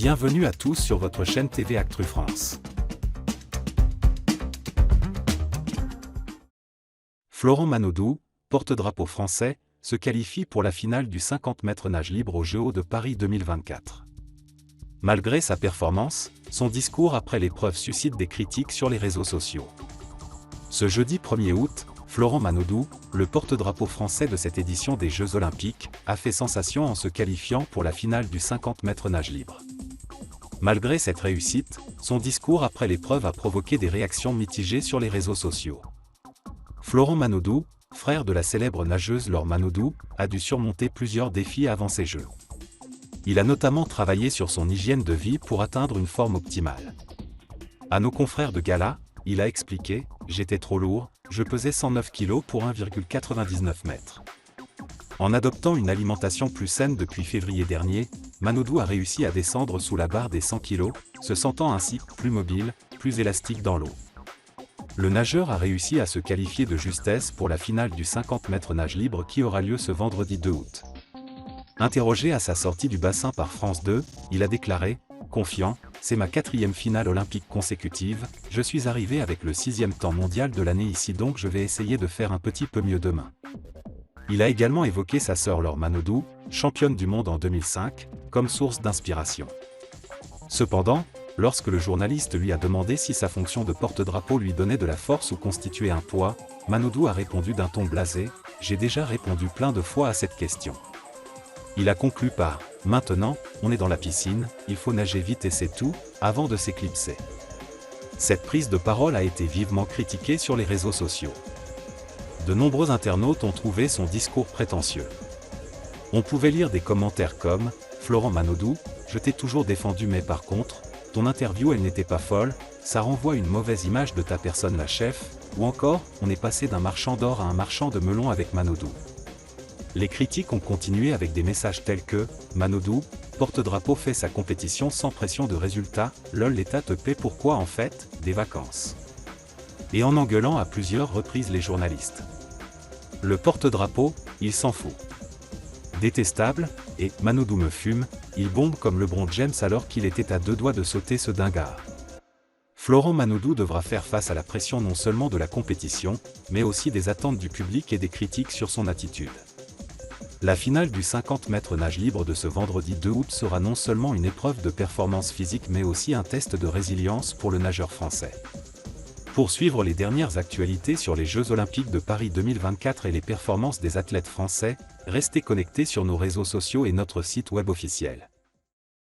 Bienvenue à tous sur votre chaîne TV Actu France. Florent Manodou, porte-drapeau français, se qualifie pour la finale du 50 mètres nage libre aux Jeux de Paris 2024. Malgré sa performance, son discours après l'épreuve suscite des critiques sur les réseaux sociaux. Ce jeudi 1er août, Florent Manodou, le porte-drapeau français de cette édition des Jeux Olympiques, a fait sensation en se qualifiant pour la finale du 50 mètres nage libre. Malgré cette réussite, son discours après l'épreuve a provoqué des réactions mitigées sur les réseaux sociaux. Florent Manodou, frère de la célèbre nageuse Laure Manodou, a dû surmonter plusieurs défis avant ces Jeux. Il a notamment travaillé sur son hygiène de vie pour atteindre une forme optimale. À nos confrères de gala, il a expliqué « J'étais trop lourd, je pesais 109 kg pour 1,99 m ». En adoptant une alimentation plus saine depuis février dernier, Manodou a réussi à descendre sous la barre des 100 kg, se sentant ainsi plus mobile, plus élastique dans l'eau. Le nageur a réussi à se qualifier de justesse pour la finale du 50 mètres nage libre qui aura lieu ce vendredi 2 août. Interrogé à sa sortie du bassin par France 2, il a déclaré « Confiant, c'est ma 4e finale olympique consécutive, je suis arrivé avec le 6e temps mondial de l'année ici donc je vais essayer de faire un petit peu mieux demain ». Il a également évoqué sa sœur Laure Manodou, championne du monde en 2005, comme source d'inspiration. Cependant, lorsque le journaliste lui a demandé si sa fonction de porte-drapeau lui donnait de la force ou constituait un poids, Manodou a répondu d'un ton blasé « J'ai déjà répondu plein de fois à cette question ». Il a conclu par « Maintenant, on est dans la piscine, il faut nager vite et c'est tout », avant de s'éclipser. Cette prise de parole a été vivement critiquée sur les réseaux sociaux. De nombreux internautes ont trouvé son discours prétentieux. On pouvait lire des commentaires comme « Florent Manodou, je t'ai toujours défendu mais par contre, ton interview elle n'était pas folle, ça renvoie une mauvaise image de ta personne la chef » ou encore « On est passé d'un marchand d'or à un marchand de melons avec Manodou ». Les critiques ont continué avec des messages tels que « Manodou, porte-drapeau fait sa compétition sans pression de résultat, lol l'État te paie pourquoi en fait, des vacances ?» et en engueulant à plusieurs reprises les journalistes. Le porte-drapeau, il s'en fout. Détestable, et « Manodou me fume », il bombe comme LeBron James alors qu'il était à 2 doigts de sauter ce dingard. Florent Manodou devra faire face à la pression non seulement de la compétition, mais aussi des attentes du public et des critiques sur son attitude. La finale du 50 mètres nage libre de ce vendredi 2 août sera non seulement une épreuve de performance physique mais aussi un test de résilience pour le nageur français. Pour suivre les dernières actualités sur les Jeux Olympiques de Paris 2024 et les performances des athlètes français, restez connectés sur nos réseaux sociaux et notre site web officiel.